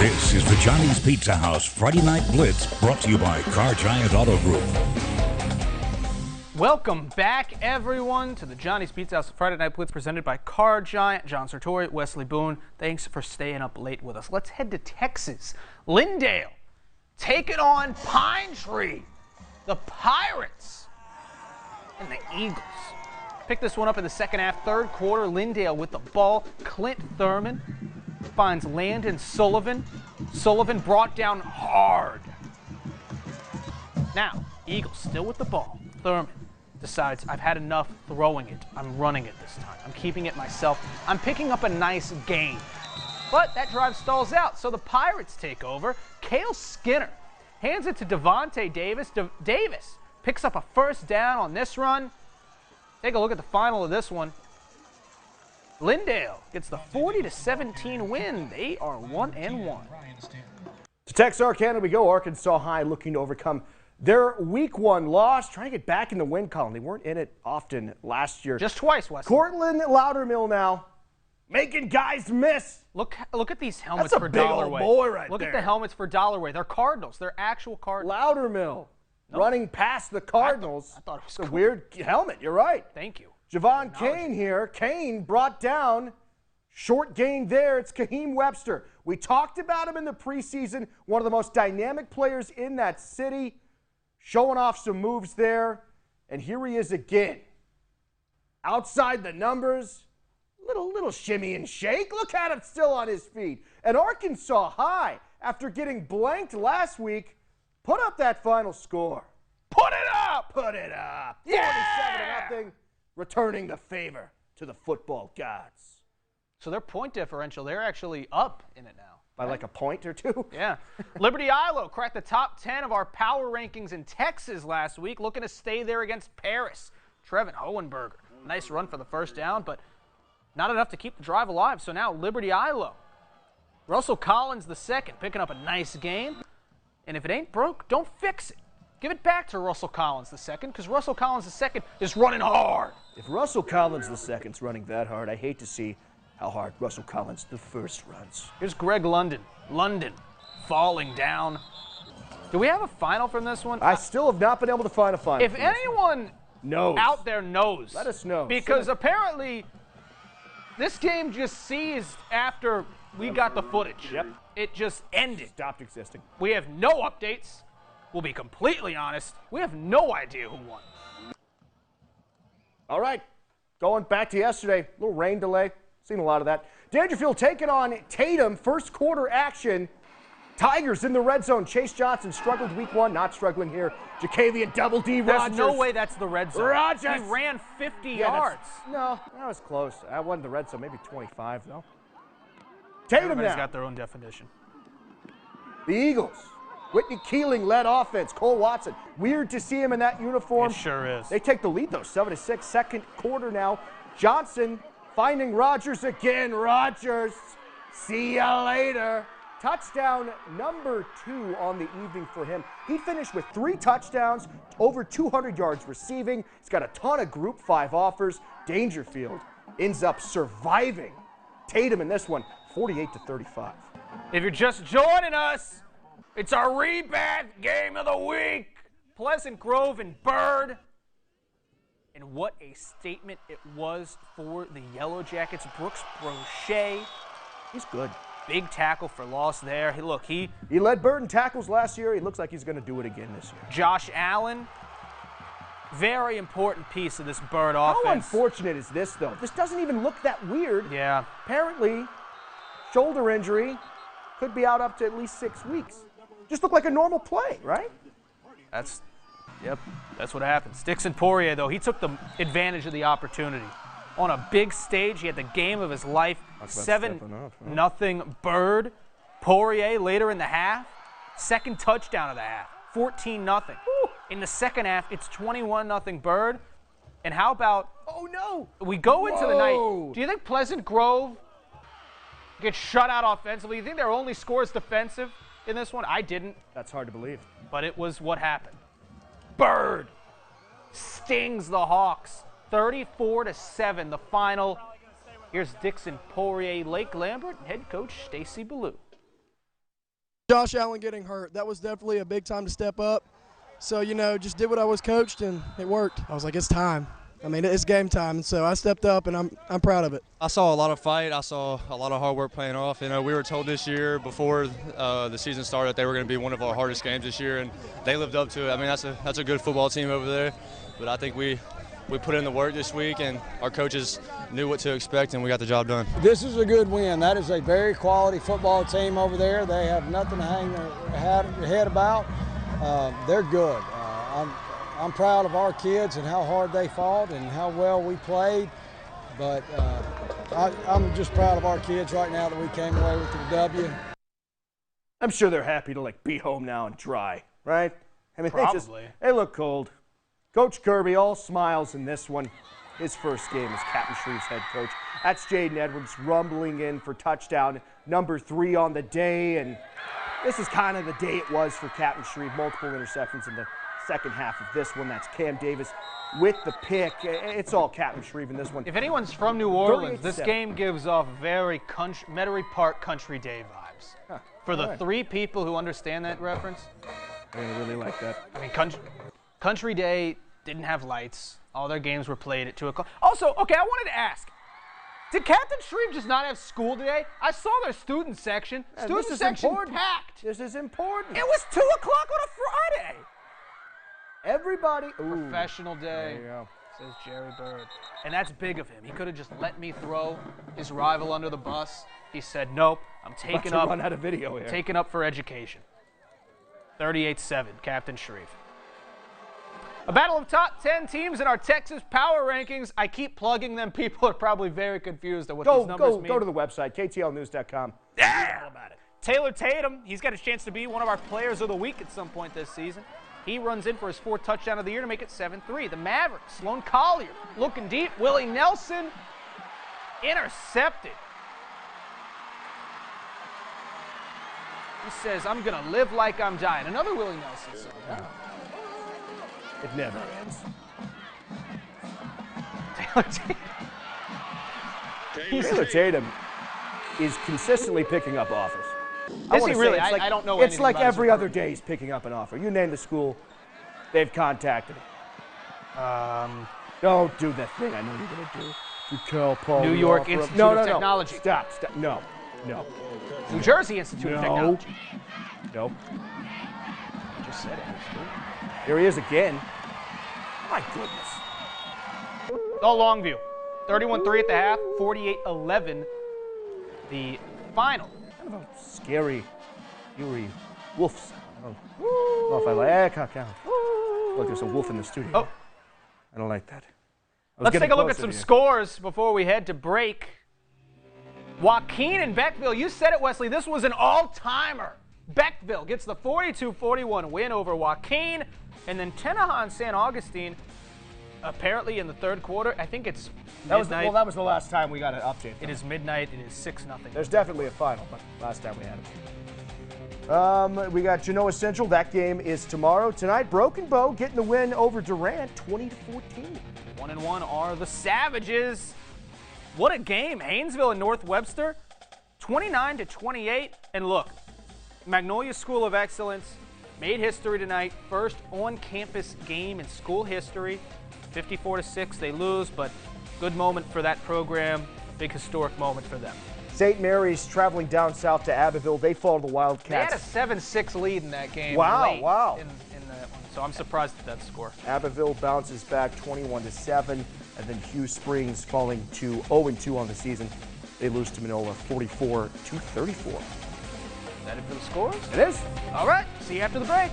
This is the Johnny's Pizza House Friday Night Blitz, brought to you by Car Giant Auto Group. Welcome back, everyone, to the Johnny's Pizza House Friday Night Blitz presented by Car Giant. John Sartori, Wesley Boone, thanks for staying up late with us. Let's head to Texas. Lindale taking on Pine Tree. The Pirates and the Eagles. Pick this one up in the second half, third quarter. Lindale with the ball. Clint Thurman finds Landon Sullivan. Sullivan brought down hard. Now, Eagles still with the ball. Thurman decides, I've had enough throwing it. I'm running it this time. I'm keeping it myself. I'm picking up a nice gain. But that drive stalls out, so the Pirates take over. Cale Skinner hands it to Devontae Davis. Davis picks up a first down on this run. Take a look at the final of this one. Lindale gets the 40-17 win. They are 1-1. To Texarkana we go. Arkansas High looking to overcome their week one loss, trying to get back in the win column. They weren't in it often last year. Just twice, Wesley. Cortland Loudermill now making guys miss. Look at these helmets That's a for big Dollarway. old boy right Look there. at the helmets for Dollarway. They're Cardinals. They're actual Cardinals. Loudermill running past the Cardinals. I thought it was a cool. weird helmet. You're right. Thank you. Javon Kane here. Kane brought down. Short gain there. It's Kaheem Webster. We talked about him in the preseason. One of the most dynamic players in that city. Showing off some moves there. And here he is again. Outside the numbers. Little shimmy and shake. Look at him still on his feet. And Arkansas High, after getting blanked last week, put up that final score. Put it up! Put it up. Yeah! 47-0. Returning the favor to the football gods. So their point differential, they're actually up in it now. By like a point or two? Yeah. Liberty Ilo cracked the top 10 of our power rankings in Texas last week, looking to stay there against Paris. Trevin Hohenberger. Nice run for the first down, but not enough to keep the drive alive. So now Liberty Ilo. Russell Collins the second, picking up a nice gain. And if it ain't broke, don't fix it. Give it back to Russell Collins the second, because Russell Collins the second is running hard. If Russell Collins the second's running that hard, I hate to see how hard Russell Collins the first runs. Here's Greg London. London falling down. Do we have a final from this one? I still have not been able to find a final. If anyone out there knows, let us know. Because apparently this game just seized after we got the footage. Yep. It just ended. Stopped existing. We have no updates. We'll be completely honest. We have no idea who won. All right. Going back to yesterday, a little rain delay. Seen a lot of that. Dangerfield taking on Tatum. First quarter action. Tigers in the red zone. Chase Johnson struggled week one. Not struggling here. Jacavian Double D Rogers. There's no way that's the red zone. Rogers. He ran 50 yards. No, that was close. That wasn't the red zone. Maybe 25, though. Tatum Everybody's now. got their own definition. The Eagles. Whitney Keeling led offense. Cole Watson. Weird to see him in that uniform. It sure is. They take the lead, though, 7-6. Second quarter now. Johnson finding Rogers again. Rogers. See ya later. Touchdown number 2 on the evening for him. He finished with 3 touchdowns, over 200 yards receiving. He's got a ton of Group 5 offers. Dangerfield ends up surviving Tatum in this one, 48-35. If you're just joining us, it's our rebat game of the week. Pleasant Grove and Bird. And what a statement it was for the Yellow Jackets. Brooks Brochet. He's good. Big tackle for loss there. He led Bird in tackles last year. He looks like he's going to do it again this year. Josh Allen, very important piece of this Bird offense. How unfortunate is this, though? This doesn't even look that weird. Yeah. Apparently, shoulder injury, could be out up to at least 6 weeks. Just look like a normal play, right? That's what happens. Dixon Poirier, though, he took the advantage of the opportunity. On a big stage, he had the game of his life. 7-0 Bird. Poirier later in the half. Second touchdown of the half. 14-0. In the second half, it's 21-0 Bird. And how about, oh no, we go into the night. Do you think Pleasant Grove gets shut out offensively? You think their only score is defensive in this one? I didn't. That's hard to believe. But it was what happened. Bird stings the Hawks. 34-7, the final. Here's Dixon Poirier, Lake Lambert, and head coach Stacy Ballou. Josh Allen getting hurt, that was definitely a big time to step up. So, just did what I was coached, and it worked. I was like, it's time. I mean, it's game time, and so I stepped up, and I'm proud of it. I saw a lot of fight. I saw a lot of hard work paying off. We were told this year before the season started that they were going to be one of our hardest games this year, and they lived up to it. I mean, that's a good football team over there, but I think we put in the work this week, and our coaches knew what to expect, and we got the job done. This is a good win. That is a very quality football team over there. They have nothing to hang their head about. They're good. I'm proud of our kids and how hard they fought and how well we played. But I'm just proud of our kids right now that we came away with the W. I'm sure they're happy to be home now and dry, right? I mean, Probably. they look cold. Coach Kirby, all smiles in this one. His first game as Captain Shreve's head coach. That's Jaden Edwards rumbling in for touchdown number 3 on the day. And this is kind of the day it was for Captain Shreve. Multiple interceptions in the second half of this one. That's Cam Davis with the pick. It's all Captain Shreve in this one. If anyone's from New Orleans, this game gives off very Metairie Park Country Day vibes. Huh. For the 3 people who understand that reference. I really like that. I mean, Country Day didn't have lights. All their games were played at 2 o'clock. Also, okay, I wanted to ask, did Captain Shreve just not have school today? I saw their student section. Student section packed. This is important. It was 2 o'clock on a Friday. Everybody. Ooh. Professional day, There you go. says Jerry Bird. And that's big of him. He could have just let me throw his rival under the bus. He said, nope, I'm taking up. Run out of video here. Taking up for education. 38-7, Captain Shreve. A battle of top 10 teams in our Texas Power Rankings. I keep plugging them. People are probably very confused at what these numbers mean. Go to the website, ktlnews.com. Yeah! All about it. Taylor Tatum, he's got a chance to be one of our players of the week at some point this season. He runs in for his 4th touchdown of the year to make it 7-3. The Mavericks, Sloan Collier looking deep. Willie Nelson intercepted. He says, I'm going to live like I'm dying. Another Willie Nelson song. Yeah. It never ends. Taylor Tatum is consistently picking up offers. Is he really? I don't know It's anything like about his every other recruitment. day he's picking up an offer. You name the school, they've contacted him. Don't do that thing I know you're going to do. You Cal Poly New York offer Institute up. of Technology. Stop. No. New Jersey Institute of Technology. No. I just said it. Here he is again. My goodness. Oh, Longview. 31-3 at the half, 48-11 the final. Kind of a scary, eerie wolf sound. I don't know if I like Look, there's a wolf in the studio. Oh. I don't like that. Let's take a look at some scores before we head to break. Joaquin and Beckville, you said it, Wesley. This was an all-timer. Beckville gets the 42-41 win over Joaquin. And then Tenaha and San Augustine, apparently in the 3rd quarter, I think it's midnight. That was the last time we got an update. It is midnight. It is 6-0. There's definitely a final, but last time we had it. We got Genoa Central. That game is tomorrow. Tonight, Broken Bow getting the win over Durant, 20-14. 1-1 are the Savages. What a game. Haynesville and North Webster, 29-28. And look, Magnolia School of Excellence made history tonight. First on-campus game in school history. 54-6, they lose, but good moment for that program. Big historic moment for them. St. Mary's traveling down south to Abbeville. They fall to the Wildcats. They had a 7-6 lead in that game. Wow, late wow. In that one. So I'm surprised at that score. Abbeville bounces back 21-7, and then Hugh Springs falling to 0-2 on the season. They lose to Manola 44-34. Is that it for the scores? It is. All right. See you after the break.